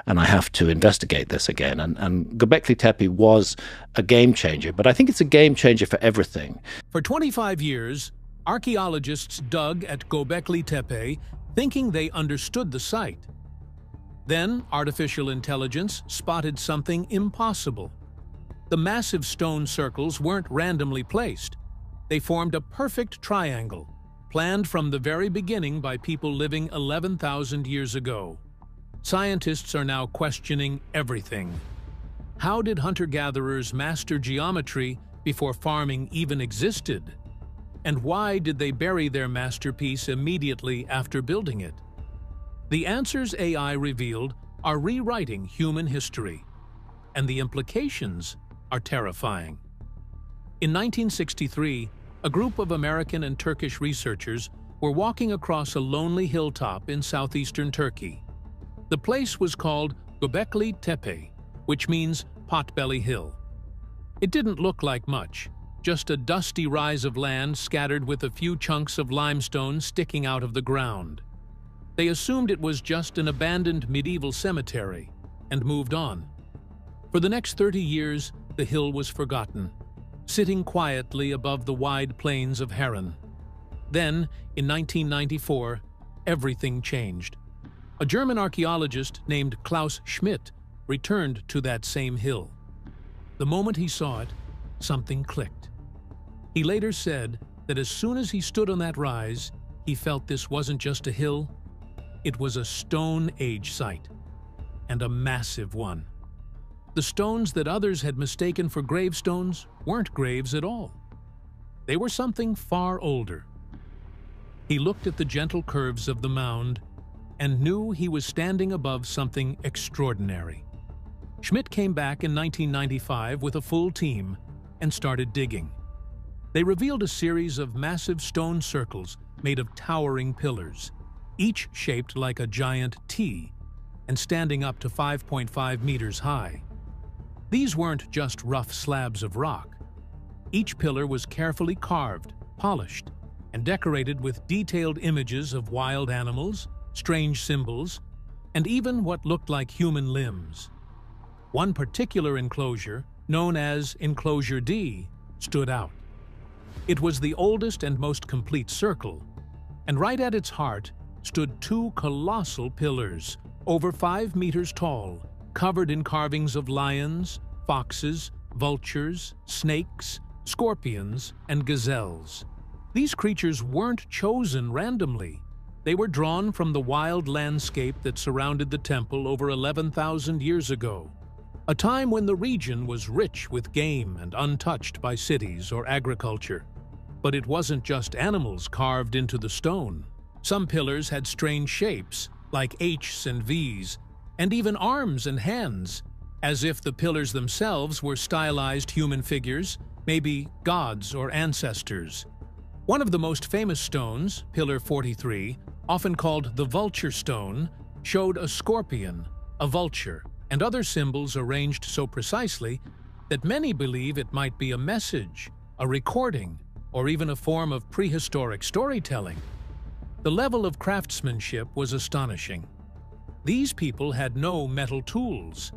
and I have to investigate this again. And Göbekli Tepe was a game changer, but I think it's a game changer for everything. For 25 years, archaeologists dug at Gobekli Tepe thinking they understood the site. Then, artificial intelligence spotted something impossible. The massive stone circles weren't randomly placed. They formed a perfect triangle, planned from the very beginning by people living 11,000 years ago. Scientists are now questioning everything. How did hunter-gatherers master geometry before farming even existed? And why did they bury their masterpiece immediately after building it? The answers AI revealed are rewriting human history, and the implications are terrifying. In 1963, a group of American and Turkish researchers were walking across a lonely hilltop in southeastern Turkey. The place was called Gobekli Tepe, which means Potbelly Hill. It didn't look like much, just a dusty rise of land scattered with a few chunks of limestone sticking out of the ground. They assumed it was just an abandoned medieval cemetery and moved on. For the next 30 years, the hill was forgotten, sitting quietly above the wide plains of Harran. Then, in 1994, everything changed. A German archaeologist named Klaus Schmidt returned to that same hill. The moment he saw it, something clicked. He later said that as soon as he stood on that rise, he felt this wasn't just a hill, it was a Stone Age site, and a massive one. The stones that others had mistaken for gravestones weren't graves at all. They were something far older. He looked at the gentle curves of the mound and knew he was standing above something extraordinary. Schmidt came back in 1995 with a full team and started digging. They revealed a series of massive stone circles made of towering pillars, each shaped like a giant T and standing up to 5.5 meters high. These weren't just rough slabs of rock. Each pillar was carefully carved, polished, and decorated with detailed images of wild animals, strange symbols, and even what looked like human limbs. One particular enclosure, known as Enclosure D, stood out. It was the oldest and most complete circle, and right at its heart stood two colossal pillars, over 5 meters tall, covered in carvings of lions, foxes, vultures, snakes, scorpions, and gazelles. These creatures weren't chosen randomly. They were drawn from the wild landscape that surrounded the temple over 11,000 years ago, a time when the region was rich with game and untouched by cities or agriculture. But it wasn't just animals carved into the stone. Some pillars had strange shapes, like H's and V's, and even arms and hands, as if the pillars themselves were stylized human figures, maybe gods or ancestors. One of the most famous stones, Pillar 43, often called the Vulture Stone, showed a scorpion, a vulture, and other symbols arranged so precisely that many believe it might be a message, a recording, or even a form of prehistoric storytelling. The level of craftsmanship was astonishing. These people had no metal tools.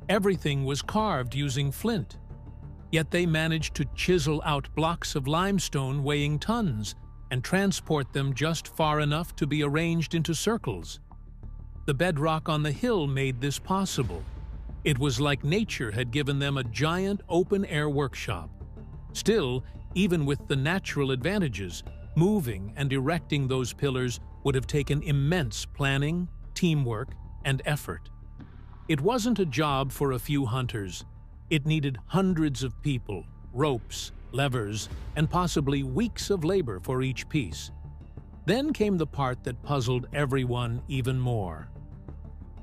Everything was carved using flint. Yet they managed to chisel out blocks of limestone weighing tons and transport them just far enough to be arranged into circles. The bedrock on the hill made this possible. It was like nature had given them a giant open-air workshop. Still, even with the natural advantages, moving and erecting those pillars would have taken immense planning, teamwork, and effort. It wasn't a job for a few hunters. It needed hundreds of people, ropes, levers, and possibly weeks of labor for each piece. Then came the part that puzzled everyone even more.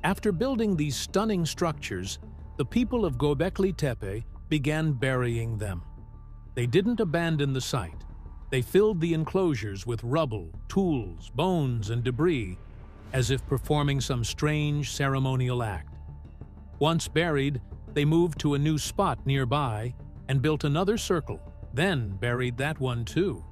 After building these stunning structures, the people of Gobekli Tepe began burying them. They didn't abandon the site. They filled the enclosures with rubble, tools, bones, and debris, as if performing some strange ceremonial act. Once buried, they moved to a new spot nearby and built another circle, then buried that one too.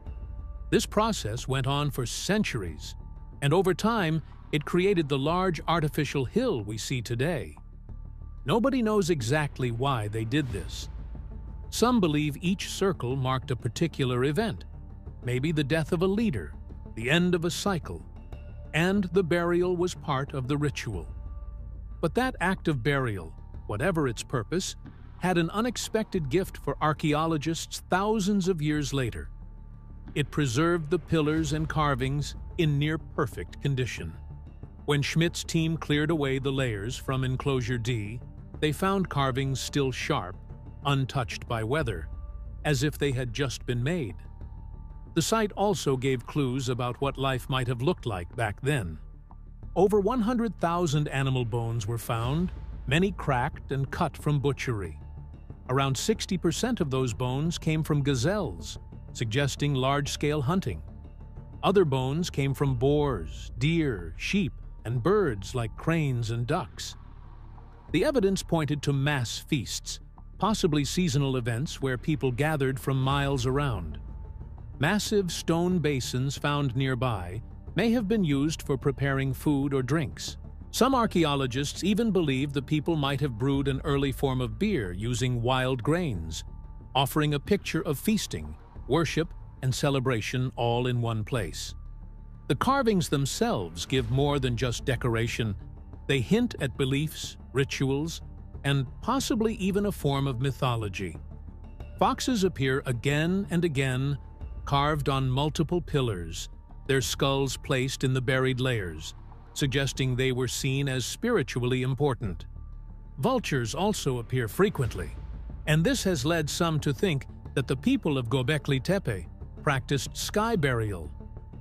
This process went on for centuries, and over time, It created the large artificial hill we see today. Nobody knows exactly why they did this. Some believe each circle marked a particular event, maybe the death of a leader, the end of a cycle, and the burial was part of the ritual. But that act of burial, whatever its purpose, had an unexpected gift for archaeologists thousands of years later. It preserved the pillars and carvings in near-perfect condition. When Schmidt's team cleared away the layers from Enclosure D, they found carvings still sharp, untouched by weather, as if they had just been made. The site also gave clues about what life might have looked like back then. Over 100,000 animal bones were found, many cracked and cut from butchery. Around 60% of those bones came from gazelles, suggesting large-scale hunting. Other bones came from boars, deer, sheep, and birds like cranes and ducks. The evidence pointed to mass feasts, possibly seasonal events where people gathered from miles around. Massive stone basins found nearby may have been used for preparing food or drinks. Some archaeologists even believe the people might have brewed an early form of beer using wild grains, offering a picture of feasting, worship, and celebration all in one place. The carvings themselves give more than just decoration. They hint at beliefs, rituals, and possibly even a form of mythology. Foxes appear again and again, carved on multiple pillars, their skulls placed in the buried layers, suggesting they were seen as spiritually important. Vultures also appear frequently, and this has led some to think that the people of Gobekli Tepe practiced sky burial,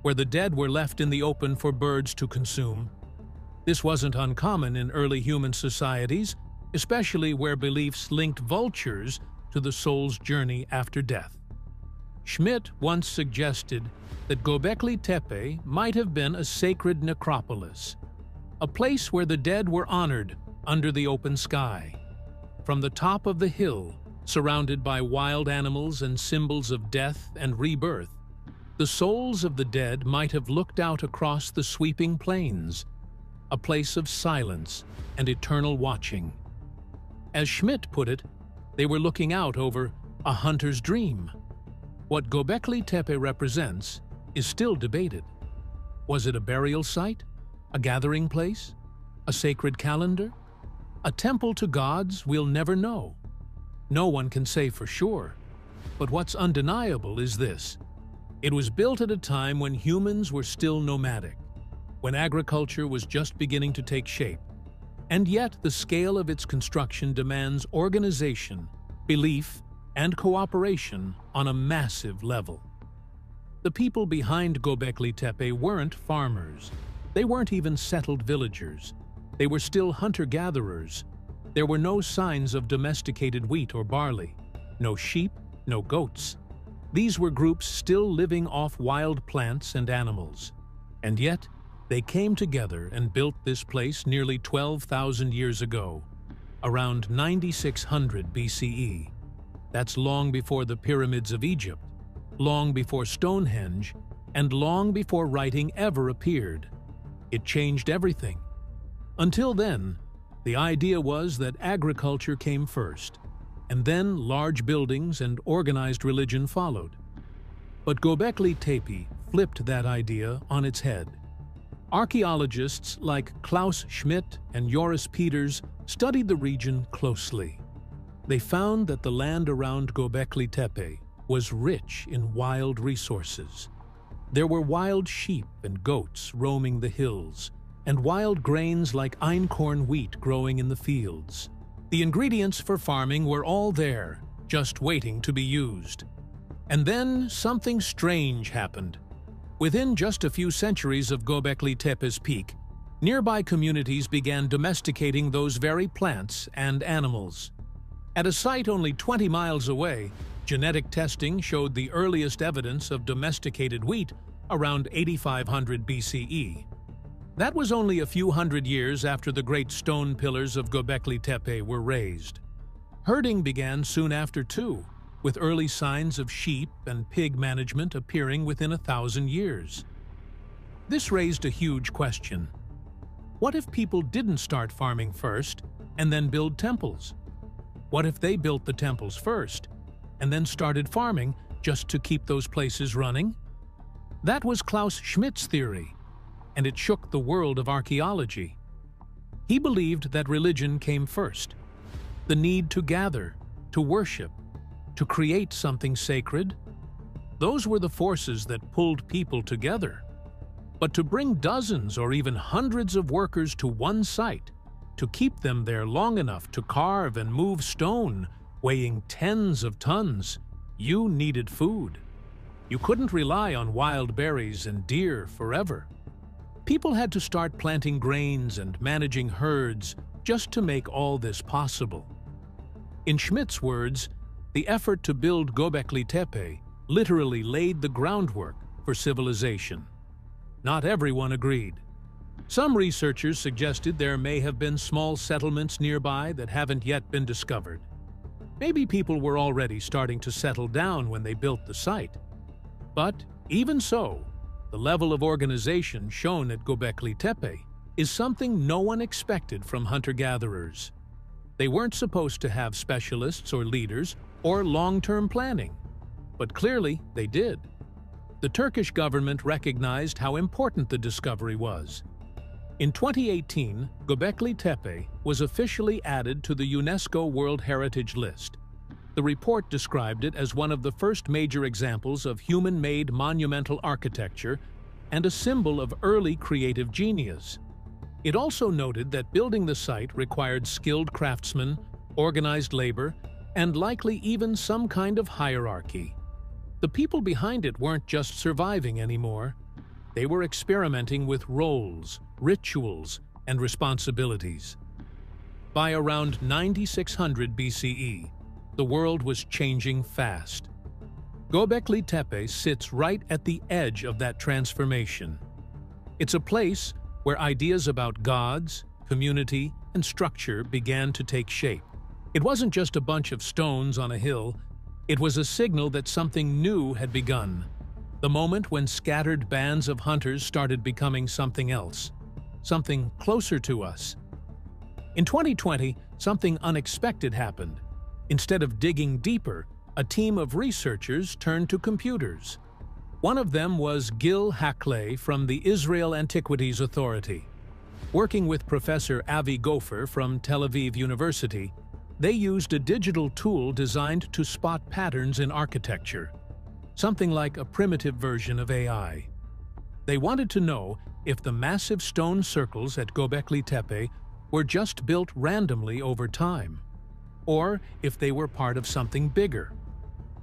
where the dead were left in the open for birds to consume. This wasn't uncommon in early human societies, especially where beliefs linked vultures to the soul's journey after death. Schmidt once suggested that Gobekli Tepe might have been a sacred necropolis, a place where the dead were honored under the open sky. From the top of the hill, surrounded by wild animals and symbols of death and rebirth, the souls of the dead might have looked out across the sweeping plains, a place of silence and eternal watching. As Schmidt put it, they were looking out over a hunter's dream. What Gobekli Tepe represents is still debated. Was it a burial site? A gathering place? A sacred calendar? A temple to gods? We'll never know. No one can say for sure. But what's undeniable is this. It was built at a time when humans were still nomadic, when agriculture was just beginning to take shape. And yet the scale of its construction demands organization, belief, and cooperation on a massive level. The people behind Gobekli Tepe weren't farmers. They weren't even settled villagers. They were still hunter-gatherers. There were no signs of domesticated wheat or barley, no sheep, no goats. These were groups still living off wild plants and animals. And yet, they came together and built this place nearly 12,000 years ago, around 9600 BCE. That's long before the pyramids of Egypt, long before Stonehenge, and long before writing ever appeared. It changed everything. Until then, the idea was that agriculture came first, and then large buildings and organized religion followed. But Gobekli Tepe flipped that idea on its head. Archaeologists like Klaus Schmidt and Joris Peters studied the region closely. They found that the land around Gobekli Tepe was rich in wild resources. There were wild sheep and goats roaming the hills, and wild grains like einkorn wheat growing in the fields. The ingredients for farming were all there, just waiting to be used. And then something strange happened. Within just a few centuries of Gobekli Tepe's peak, nearby communities began domesticating those very plants and animals. At a site only 20 miles away, genetic testing showed the earliest evidence of domesticated wheat around 8500 BCE. That was only a few hundred years after the great stone pillars of Gobekli Tepe were raised. Herding began soon after too, with early signs of sheep and pig management appearing within 1,000 years. This raised a huge question. What if people didn't start farming first and then build temples? What if they built the temples first and then started farming just to keep those places running? That was Klaus Schmidt's theory, and it shook the world of archaeology. He believed that religion came first. The need to gather, to worship, to create something sacred. Those were the forces that pulled people together. But to bring dozens or even hundreds of workers to one site, to keep them there long enough to carve and move stone, weighing tens of tons, you needed food. You couldn't rely on wild berries and deer forever. People had to start planting grains and managing herds just to make all this possible. In Schmidt's words, the effort to build Gobekli Tepe literally laid the groundwork for civilization. Not everyone agreed. Some researchers suggested there may have been small settlements nearby that haven't yet been discovered. Maybe people were already starting to settle down when they built the site. But even so, the level of organization shown at Gobekli Tepe is something no one expected from hunter-gatherers. They weren't supposed to have specialists or leaders or long-term planning, but clearly they did. The Turkish government recognized how important the discovery was. In 2018, Gobekli Tepe was officially added to the UNESCO World Heritage List. The report described it as one of the first major examples of human-made monumental architecture and a symbol of early creative genius. It also noted that building the site required skilled craftsmen, organized labor, and likely even some kind of hierarchy. The people behind it weren't just surviving anymore. They were experimenting with roles, rituals, and responsibilities. By around 9600 BCE, the world was changing fast. Gobekli Tepe sits right at the edge of that transformation. It's a place where ideas about gods, community, and structure began to take shape. It wasn't just a bunch of stones on a hill, it was a signal that something new had begun. The moment when scattered bands of hunters started becoming something else, something closer to us. In 2020, something unexpected happened. Instead of digging deeper, a team of researchers turned to computers. One of them was Gil Haklay from the Israel Antiquities Authority. Working with Professor Avi Gopher from Tel Aviv University, they used a digital tool designed to spot patterns in architecture, something like a primitive version of AI. They wanted to know if the massive stone circles at Gobekli Tepe were just built randomly over time, or if they were part of something bigger.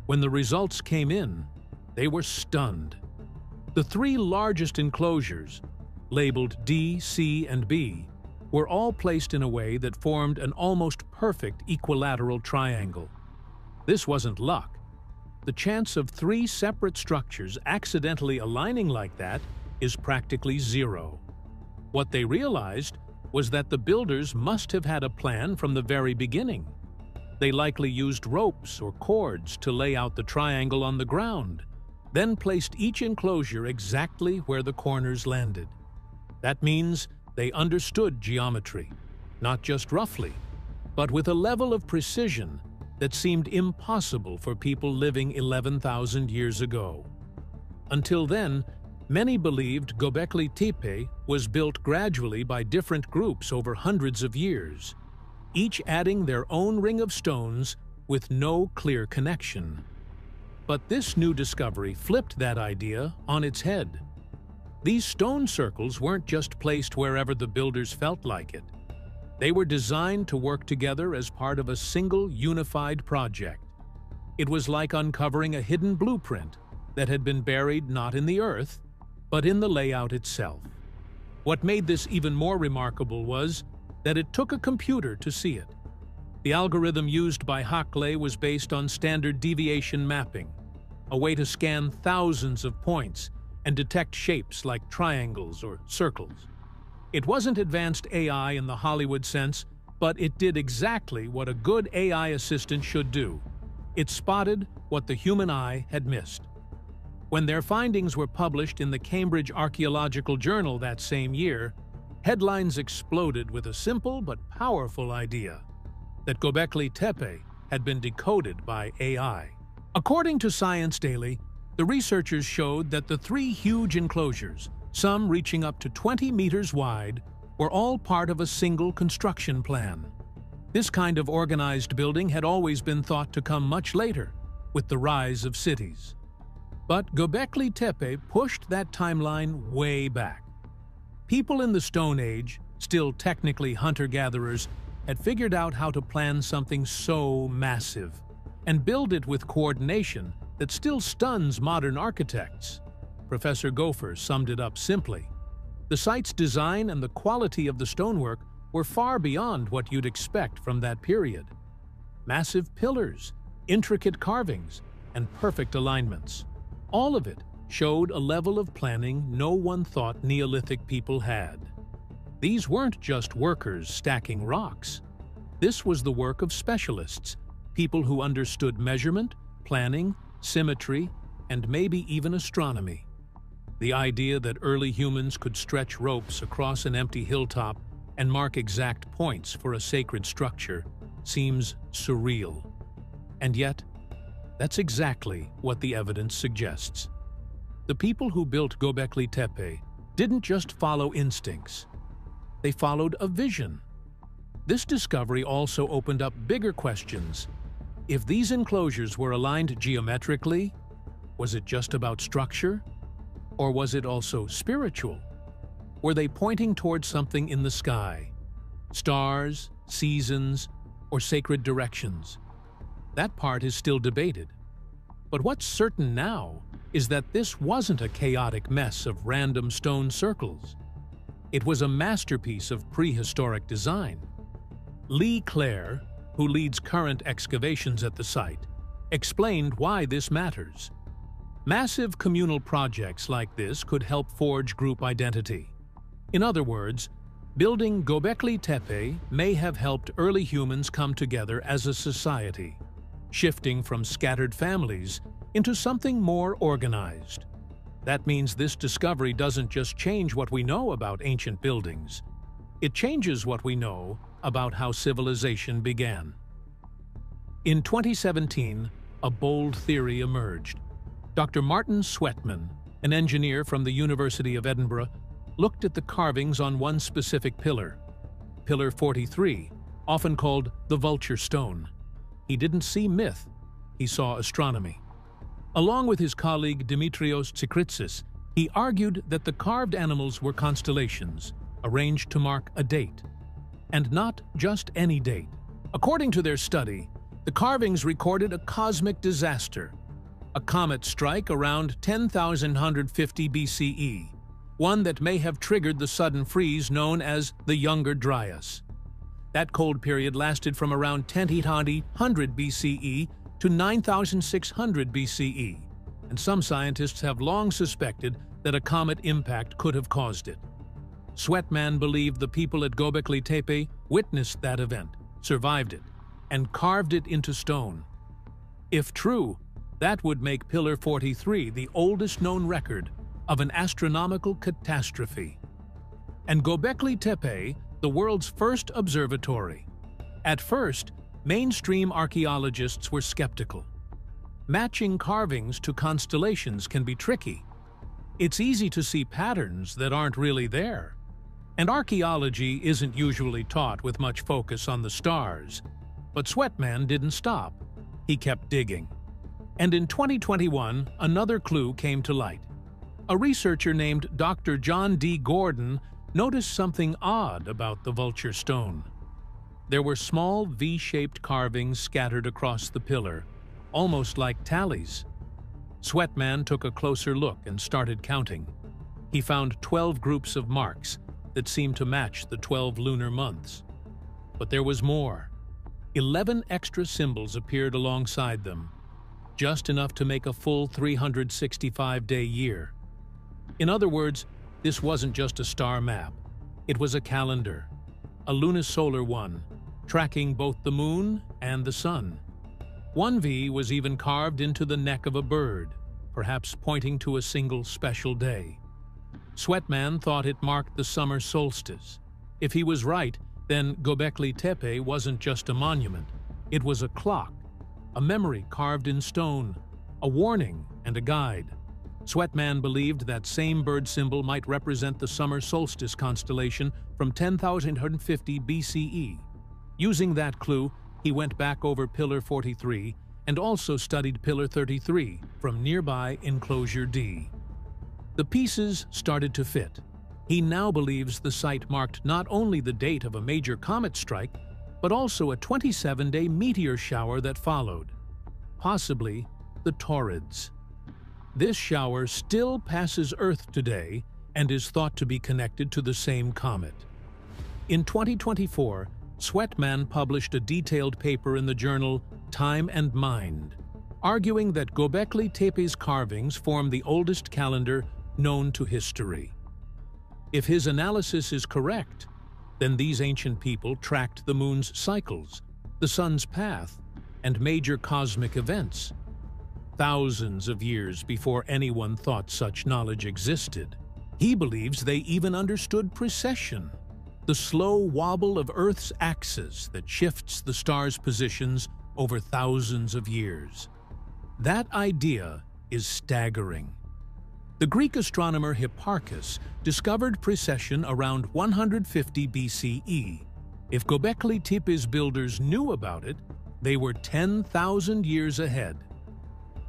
When the results came in, they were stunned. The three largest enclosures, labeled D, C, and B, were all placed in a way that formed an almost perfect equilateral triangle. This wasn't luck. The chance of three separate structures accidentally aligning like that is practically zero. What they realized was that the builders must have had a plan from the very beginning. They likely used ropes or cords to lay out the triangle on the ground, then placed each enclosure exactly where the corners landed. That means they understood geometry, not just roughly, but with a level of precision that seemed impossible for people living 11,000 years ago. Until then, many believed Gobekli Tepe was built gradually by different groups over hundreds of years, each adding their own ring of stones with no clear connection. But this new discovery flipped that idea on its head. These stone circles weren't just placed wherever the builders felt like it. They were designed to work together as part of a single unified project. It was like uncovering a hidden blueprint that had been buried not in the earth, but in the layout itself. What made this even more remarkable was that it took a computer to see it. The algorithm used by Haklay was based on standard deviation mapping, a way to scan thousands of points and detect shapes like triangles or circles. It wasn't advanced AI in the Hollywood sense, but it did exactly what a good AI assistant should do. It spotted what the human eye had missed. When their findings were published in the Cambridge Archaeological Journal that same year, headlines exploded with a simple but powerful idea that Gobekli Tepe had been decoded by AI. According to Science Daily, the researchers showed that the three huge enclosures, some reaching up to 20 meters wide, were all part of a single construction plan. This kind of organized building had always been thought to come much later, with the rise of cities. But Gobekli Tepe pushed that timeline way back. People in the Stone Age, still technically hunter-gatherers, had figured out how to plan something so massive and build it with coordination that still stuns modern architects. Professor Gopher summed it up simply. The site's design and the quality of the stonework were far beyond what you'd expect from that period. Massive pillars, intricate carvings, and perfect alignments. All of it showed a level of planning no one thought Neolithic people had. These weren't just workers stacking rocks. This was the work of specialists, people who understood measurement, planning, symmetry, and maybe even astronomy. The idea that early humans could stretch ropes across an empty hilltop and mark exact points for a sacred structure seems surreal. And yet, that's exactly what the evidence suggests. The people who built Gobekli Tepe didn't just follow instincts. They followed a vision. This discovery also opened up bigger questions. If these enclosures were aligned geometrically, was it just about structure? Or was it also spiritual? Were they pointing towards something in the sky? Stars, seasons, or sacred directions? That part is still debated. But what's certain now is that this wasn't a chaotic mess of random stone circles. It was a masterpiece of prehistoric design. Lee Clare, who leads current excavations at the site, explained why this matters. Massive communal projects like this could help forge group identity. In other words, building Gobekli Tepe may have helped early humans come together as a society, shifting from scattered families into something more organized. That means this discovery doesn't just change what we know about ancient buildings. It changes what we know about how civilization began. In 2017, a bold theory emerged. Dr. Martin Sweatman, an engineer from the University of Edinburgh, looked at the carvings on one specific pillar, Pillar 43, often called the Vulture Stone. He didn't see myth, he saw astronomy. Along with his colleague Dimitrios Tsikritsis, he argued that the carved animals were constellations, arranged to mark a date. And not just any date. According to their study, the carvings recorded a cosmic disaster, a comet strike around 10,150 BCE, one that may have triggered the sudden freeze known as the Younger Dryas. That cold period lasted from around 10,800 BCE to 9,600 BCE, and some scientists have long suspected that a comet impact could have caused it. Sweatman believed the people at Gobekli Tepe witnessed that event, survived it, and carved it into stone. If true, that would make Pillar 43 the oldest known record of an astronomical catastrophe. And Gobekli Tepe, the world's first observatory. At first, mainstream archaeologists were skeptical. Matching carvings to constellations can be tricky. It's easy to see patterns that aren't really there. And archaeology isn't usually taught with much focus on the stars. But Sweatman didn't stop. He kept digging. And in 2021, another clue came to light. A researcher named Dr. John D. Gordon noticed something odd about the Vulture Stone. There were small V-shaped carvings scattered across the pillar, almost like tallies. Sweatman took a closer look and started counting. He found 12 groups of marks that seemed to match the 12 lunar months. But there was more. 11 extra symbols appeared alongside them, just enough to make a full 365-day year. In other words, this wasn't just a star map. It was a calendar, a lunisolar one, tracking both the moon and the sun. One V was even carved into the neck of a bird, perhaps pointing to a single special day. Sweatman thought it marked the summer solstice. If he was right, then Gobekli Tepe wasn't just a monument. It was a clock, a memory carved in stone, a warning and a guide. Sweatman believed that same bird symbol might represent the summer solstice constellation from 10,850 BCE. Using that clue, he went back over Pillar 43 and also studied Pillar 33 from nearby Enclosure D. The pieces started to fit. He now believes the site marked not only the date of a major comet strike, but also a 27-day meteor shower that followed, possibly the Taurids. This shower still passes Earth today and is thought to be connected to the same comet. In 2024, Sweatman published a detailed paper in the journal Time and Mind, arguing that Gobekli Tepe's carvings form the oldest calendar known to history. If his analysis is correct, then these ancient people tracked the moon's cycles, the sun's path, and major cosmic events, thousands of years before anyone thought such knowledge existed. He believes they even understood precession, the slow wobble of Earth's axis that shifts the stars' positions over thousands of years. That idea is staggering. The Greek astronomer Hipparchus discovered precession around 150 BCE. If Gobekli Tepe's builders knew about it, they were 10,000 years ahead.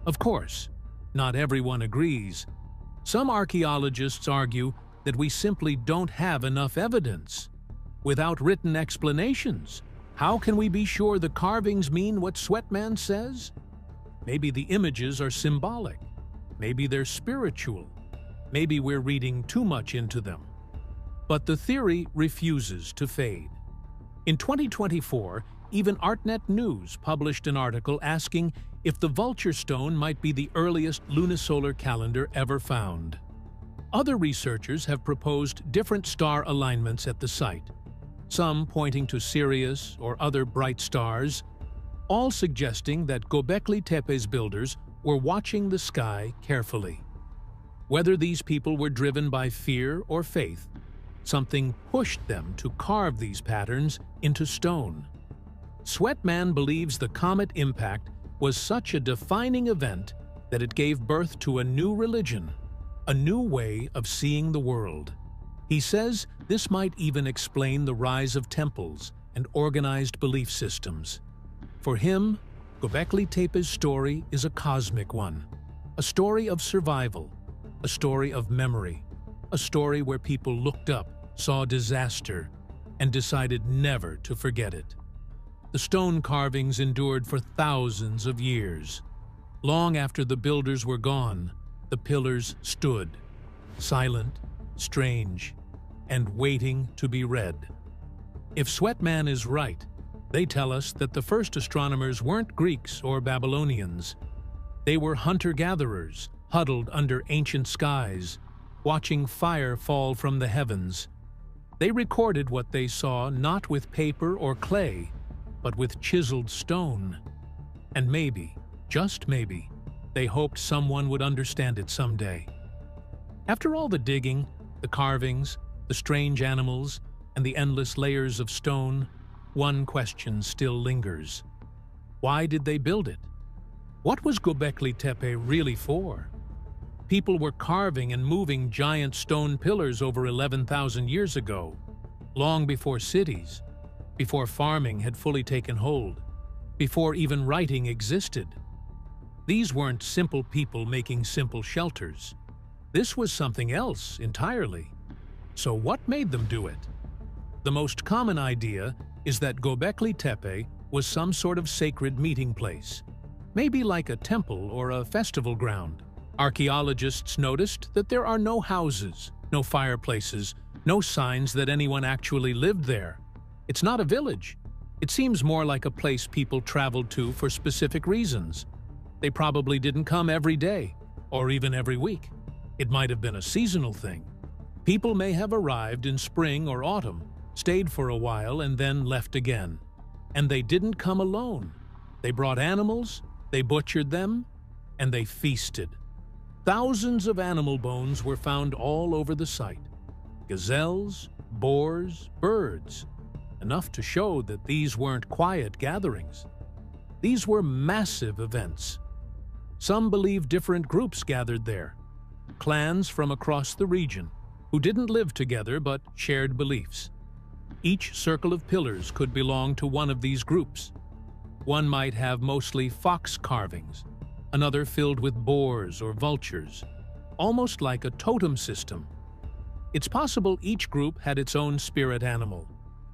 Of course, not everyone agrees. Some archaeologists argue that we simply don't have enough evidence. Without written explanations, how can we be sure the carvings mean what Sweatman says? Maybe the images are symbolic. Maybe they're spiritual. Maybe we're reading too much into them. But the theory refuses to fade. In 2024, even ArtNet News published an article asking if the vulture stone might be the earliest lunisolar calendar ever found. Other researchers have proposed different star alignments at the site, some pointing to Sirius or other bright stars, all suggesting that Gobekli Tepe's builders were watching the sky carefully. Whether these people were driven by fear or faith, something pushed them to carve these patterns into stone. Sweatman believes the comet impact was such a defining event that it gave birth to a new religion, a new way of seeing the world. He says this might even explain the rise of temples and organized belief systems. For him, Gobekli Tepe's story is a cosmic one, a story of survival, a story of memory, a story where people looked up, saw disaster, and decided never to forget it. The stone carvings endured for thousands of years. Long after the builders were gone, the pillars stood, silent, strange, and waiting to be read. If Sweatman is right, they tell us that the first astronomers weren't Greeks or Babylonians. They were hunter-gatherers, huddled under ancient skies, watching fire fall from the heavens. They recorded what they saw not with paper or clay, but with chiseled stone. And maybe, just maybe, they hoped someone would understand it someday. After all the digging, the carvings, the strange animals, and the endless layers of stone, one question still lingers. Why did they build it? What was Gobekli Tepe really for? People were carving and moving giant stone pillars over 11,000 years ago, long before cities, before farming had fully taken hold, before even writing existed. These weren't simple people making simple shelters. This was something else entirely. So what made them do it? The most common idea is that Gobekli Tepe was some sort of sacred meeting place, maybe like a temple or a festival ground. Archaeologists noticed that there are no houses, no fireplaces, no signs that anyone actually lived there. It's not a village. It seems more like a place people traveled to for specific reasons. They probably didn't come every day, or even every week. It might have been a seasonal thing. People may have arrived in spring or autumn, stayed for a while, and then left again. And they didn't come alone. They brought animals, they butchered them, and they feasted. Thousands of animal bones were found all over the site. Gazelles, boars, birds, enough to show that these weren't quiet gatherings. These were massive events. Some believe different groups gathered there, clans from across the region, who didn't live together but shared beliefs. Each circle of pillars could belong to one of these groups. One might have mostly fox carvings, another filled with boars or vultures, almost like a totem system. It's possible each group had its own spirit animal,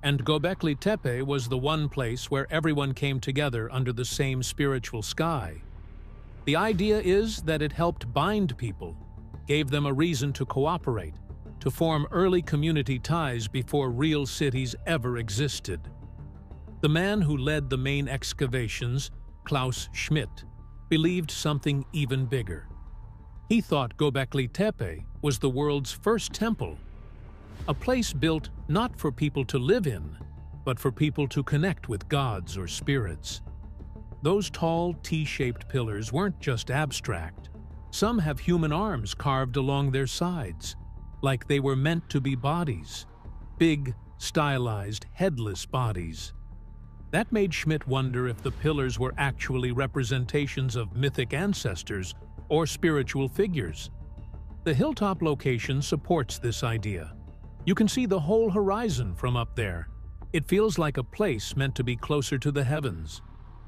and Gobekli Tepe was the one place where everyone came together under the same spiritual sky. The idea is that it helped bind people, gave them a reason to cooperate, to form early community ties before real cities ever existed. The man who led the main excavations, Klaus Schmidt, believed something even bigger. He thought Gobekli Tepe was the world's first temple, a place built not for people to live in, but for people to connect with gods or spirits. Those tall, T-shaped pillars weren't just abstract. Some have human arms carved along their sides, like they were meant to be bodies, big, stylized, headless bodies. That made Schmidt wonder if the pillars were actually representations of mythic ancestors or spiritual figures. The hilltop location supports this idea. You can see the whole horizon from up there. It feels like a place meant to be closer to the heavens.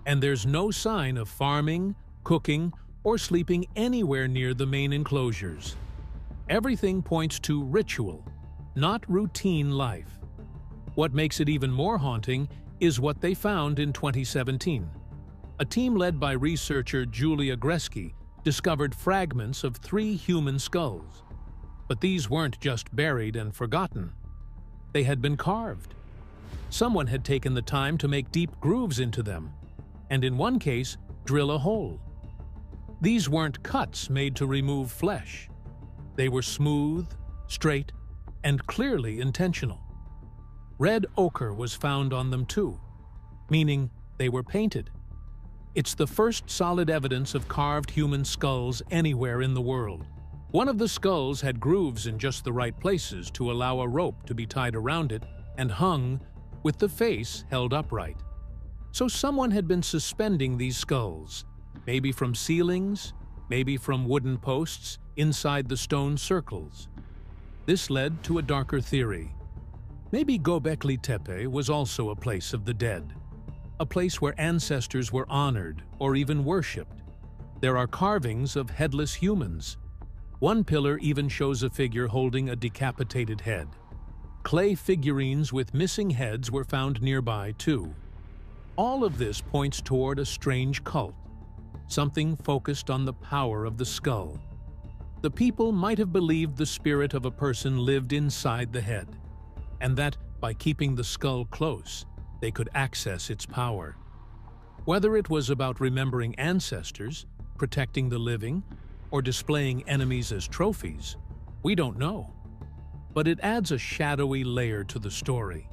And there's no sign of farming, cooking, or sleeping anywhere near the main enclosures. Everything points to ritual, not routine life. What makes it even more haunting is what they found in 2017. A team led by researcher Julia Gresky discovered fragments of 3 human skulls. But these weren't just buried and forgotten. They had been carved. Someone had taken the time to make deep grooves into them, and in one case, drill a hole. These weren't cuts made to remove flesh. They were smooth, straight, and clearly intentional. Red ochre was found on them too, meaning they were painted. It's the first solid evidence of carved human skulls anywhere in the world. One of the skulls had grooves in just the right places to allow a rope to be tied around it and hung with the face held upright. So someone had been suspending these skulls, maybe from ceilings, maybe from wooden posts inside the stone circles. This led to a darker theory. Maybe Gobekli Tepe was also a place of the dead, a place where ancestors were honored or even worshipped. There are carvings of headless humans. One pillar even shows a figure holding a decapitated head. Clay figurines with missing heads were found nearby too. All of this points toward a strange cult, something focused on the power of the skull. The people might have believed the spirit of a person lived inside the head, and that by keeping the skull close, they could access its power. Whether it was about remembering ancestors, protecting the living, or displaying enemies as trophies, we don't know. But it adds a shadowy layer to the story.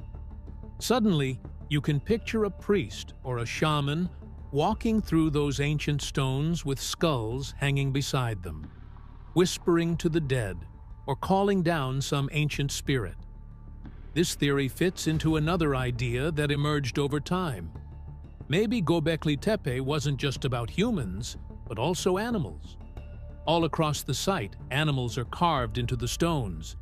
Suddenly, you can picture a priest or a shaman walking through those ancient stones with skulls hanging beside them, whispering to the dead or calling down some ancient spirit. This theory fits into another idea that emerged over time. Maybe Gobekli Tepe wasn't just about humans, but also animals. All across the site, animals are carved into the stones.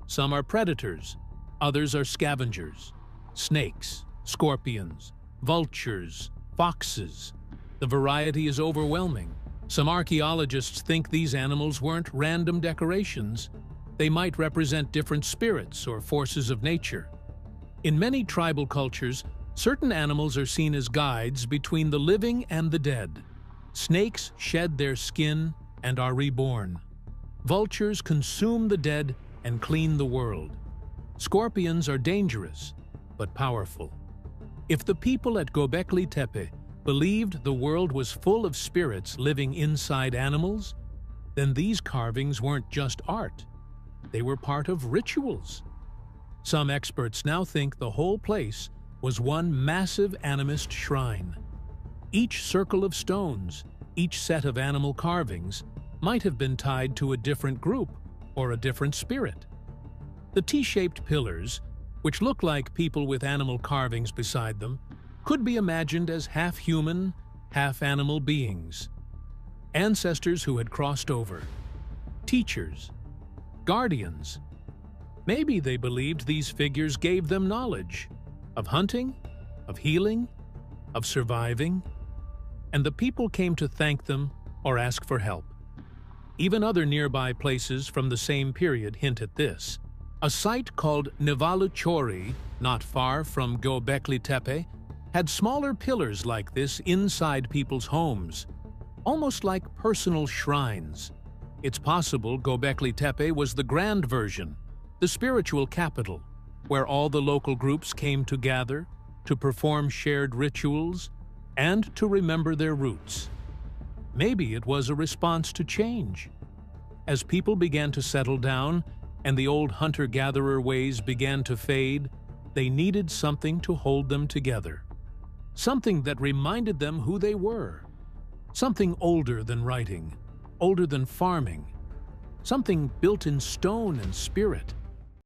Some are predators, others are scavengers. Snakes, scorpions, vultures, foxes. The variety is overwhelming. Some archaeologists think these animals weren't random decorations. They might represent different spirits or forces of nature. In many tribal cultures, certain animals are seen as guides between the living and the dead. Snakes shed their skin and are reborn. Vultures consume the dead and clean the world. Scorpions are dangerous, but powerful. If the people at Gobekli Tepe believed the world was full of spirits living inside animals, then these carvings weren't just art. They were part of rituals. Some experts now think the whole place was one massive animist shrine. Each circle of stones, each set of animal carvings, might have been tied to a different group or a different spirit. The T-shaped pillars, which look like people with animal carvings beside them, could be imagined as half-human, half-animal beings. Ancestors who had crossed over. Teachers. Guardians. Maybe they believed these figures gave them knowledge of hunting, of healing, of surviving, and the people came to thank them or ask for help. Even other nearby places from the same period hint at this. A site called Nevaluchori, not far from Gobekli Tepe, had smaller pillars like this inside people's homes, almost like personal shrines. It's possible Gobekli Tepe was the grand version, the spiritual capital, where all the local groups came to gather, to perform shared rituals, and to remember their roots. Maybe it was a response to change. As people began to settle down and the old hunter-gatherer ways began to fade, they needed something to hold them together. Something that reminded them who they were. Something older than writing, older than farming. Something built in stone and spirit.